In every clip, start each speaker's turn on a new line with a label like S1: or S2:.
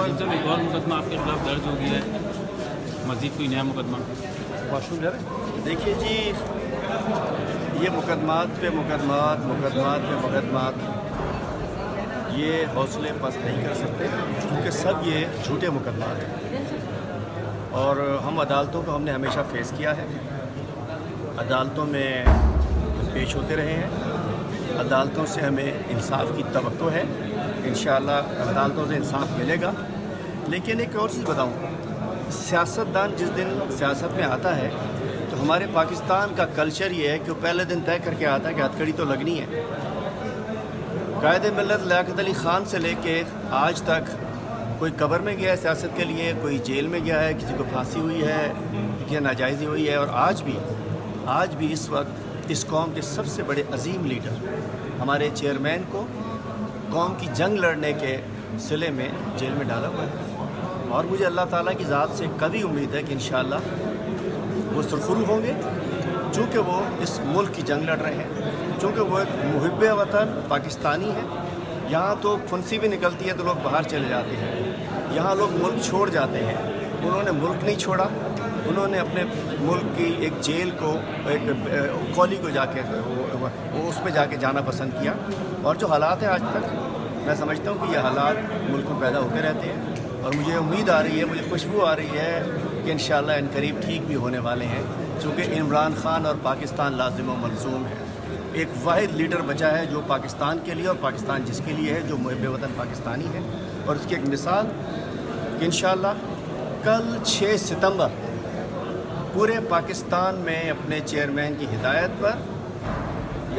S1: साहब एक और मुकदमा आपके खिलाफ दर्ज हो गया है, मजीद कोई नया मुकदमा?
S2: देखिए जी, ये मुकदमात पे मुकदमात ये हौसले पस्त नहीं कर सकते, क्योंकि सब ये झूठे मुकदमात हैं। और हम अदालतों को हमने हमेशा फेस किया है, अदालतों में पेश होते रहे हैं, अदालतों से हमें इंसाफ की तवक्को है, इंशाअल्लाह अदालतों से इंसाफ मिलेगा। लेकिन एक और चीज़ बताऊं, सियासतदान जिस दिन सियासत में आता है तो हमारे पाकिस्तान का कल्चर ये है कि वो पहले दिन तय करके आता है कि हथकड़ी तो लगनी है। कायदे मिल्लत लियाकत अली ख़ान से लेके आज तक कोई कब्र में गया है सियासत के लिए, कोई जेल में गया है, किसी को फांसी हुई है, किसी नाजायज़ी हुई है। और आज भी इस वक्त इस कौम के सबसे बड़े अजीम लीडर हमारे चेयरमैन को कौम की जंग लड़ने के सिले में जेल में डाला हुआ है। और मुझे अल्लाह ताला की ज़ात से कभी उम्मीद है कि इंशाअल्लाह वो सुरखरू होंगे, चूँकि वो इस मुल्क की जंग लड़ रहे हैं, चूँकि वो एक मुहिब्बे वतन पाकिस्तानी है। यहाँ तो फुंसी भी निकलती है तो लोग बाहर चले जाते हैं, यहाँ लोग मुल्क छोड़ जाते हैं। उन्होंने मुल्क नहीं छोड़ा, उन्होंने अपने मुल्क की एक जेल को, एक कॉली को जाके वो उस पर जाके जाना पसंद किया। और जो हालात हैं आज तक, मैं समझता हूँ कि ये हालात मुल्क में पैदा होते रहते हैं। और मुझे उम्मीद आ रही है, मुझे खुशबू आ रही है कि इंशाअल्लाह इन करीब ठीक भी होने वाले हैं, चूँकि इमरान खान और पाकिस्तान लाजिम व मलज़ूम है। एक वाहिद लीडर बचा है जो पाकिस्तान के लिए और पाकिस्तान जिसके लिए है, जो मुहिब्बे वतन पाकिस्तानी है। और उसकी एक मिसाल कि इंशाअल्लाह कल 6 सितंबर पूरे पाकिस्तान में अपने चेयरमैन की हिदायत पर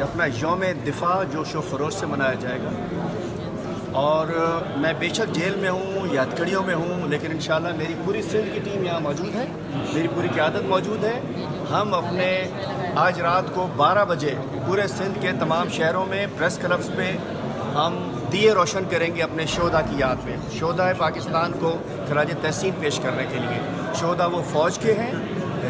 S2: अपना यौम दिफा जोश व खरोश से मनाया जाएगा। और मैं बेशक जेल में हूँ या हथकड़ियों में हूँ, लेकिन इंशाअल्लाह मेरी पूरी सिंध की टीम यहाँ मौजूद है, मेरी पूरी क़यादत मौजूद है। हम अपने आज रात को 12 बजे पूरे सिंध के तमाम शहरों में प्रेस क्लब्स पे हम दिए रोशन करेंगे अपने शोधा की याद में। शोधा पाकिस्तान को खराज तहसीन पेश करने के लिए। शोधा वो फ़ौज के हैं,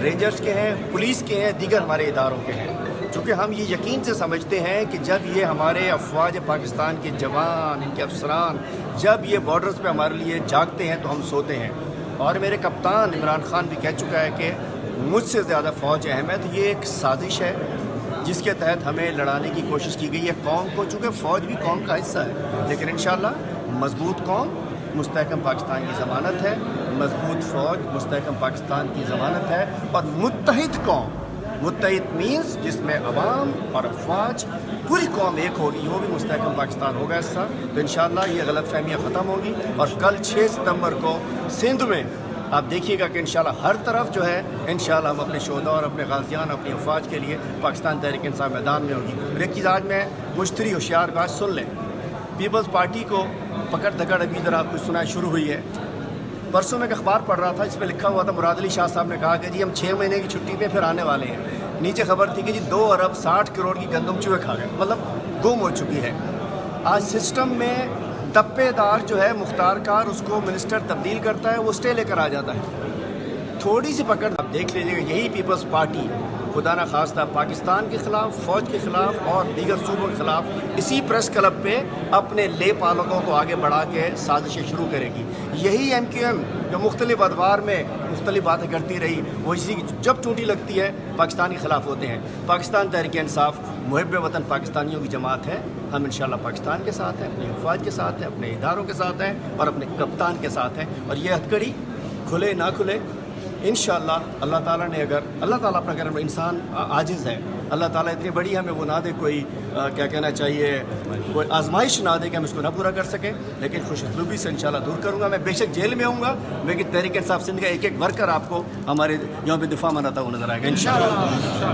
S2: रेंजर्स के हैं, पुलिस के हैं, दीगर हमारे इदारों के हैं। क्योंकि हम ये यकीन से समझते हैं कि जब ये हमारे अफवाज पाकिस्तान के जवान, इनके अफसरान जब ये बॉर्डर्स पे हमारे लिए जागते हैं तो हम सोते हैं। और मेरे कप्तान इमरान खान भी कह चुका है कि मुझसे ज़्यादा फ़ौज अहम है। तो ये एक साजिश है जिसके तहत हमें लड़ाने की कोशिश की गई है कौम को, चूँकि फ़ौज भी कौम का हिस्सा है। लेकिन इंशाअल्लाह मजबूत कौम मुस्तहकम पाकिस्तान की ज़मानत है, मजबूत फ़ौज मुस्तहकम पाकिस्तान की ज़मानत है। और मुत्तहिद कौम, मुत्तहिद मीन्स जिसमें अवाम और अफवाज पूरी कौम एक होगी, वो भी मुस्तहकम पाकिस्तान होगा हिस्सा। तो इंशाअल्लाह ये गलत फहमियाँ ख़त्म होंगी। और कल 6 सितंबर को सिंध में आप देखिएगा कि इंशाअल्लाह हर तरफ जो है इंशाअल्लाह हम अपने शोधा और अपने गाज़ियान, अपनी अफवाज के लिए पाकिस्तान तहरीक इंसाफ मैदान में होगी। और एक चीज़ आज मैं मुश्तरी होशियार बात सुन लें, पीपल्स पार्टी को पकड़ धकड़ अभी इधर आपको सुना शुरू हुई है। परसों में एक अखबार पढ़ रहा था, जिसमें लिखा हुआ था मुराद अली शाह साहब ने कहा कि जी हम 6 महीने की छुट्टी पे फिर आने वाले हैं। नीचे खबर थी कि जी 2 अरब 60 करोड़ की गंदम चूहे खा गए, मतलब गुम हो चुकी है। आज सिस्टम में तप्पेदार जो है मुख्तार कार, उसको मिनिस्टर तब्दील करता है, वो स्टे लेकर आ जाता है। थोड़ी सी पकड़ आप देख लीजिएगा, यही पीपल्स पार्टी खुदा न खास्ता पाकिस्तान के ख़िलाफ़, फ़ौज के ख़िलाफ़ और दीगर सूबों के ख़िलाफ़ इसी प्रेस क्लब पे अपने ले पालकों को आगे बढ़ा के साजिशें शुरू करेगी। यही MQM जो मुख्तलिफ अदवार में मुख्तलिफ बातें करती रही, वो इसी जब टूटी लगती है पाकिस्तान के ख़िलाफ़ होते हैं। पाकिस्तान तहरीक इंसाफ मुहिब्बे वतन पाकिस्तानियों की जमात है। हम इंशाअल्लाह पाकिस्तान के साथ हैं, अपनी अफवाज के साथ हैं, अपने इदारों के साथ हैं और अपने कप्तान के साथ हैं। और ये हथकड़ी खुले ना खुले इंशाअल्लाह अल्लाह ताला ने, अगर अल्लाह ताला अपना करम, इंसान आजिज़ है, अल्लाह ताला इतनी बड़ी हमें वो ना दे, कोई क्या कहना चाहिए, कोई आजमाइश ना दे कि हम इसको ना पूरा कर सकें। लेकिन खुशअस्लूबी से इंशाअल्लाह दूर करूँगा। मैं बेशक जेल में हूँगा, लेकिन तहरीक इंसाफ सिंध का एक एक वर्कर आपको हमारे यौम दिफा मनाता हुआ नजर आएगा इंशाअल्लाह।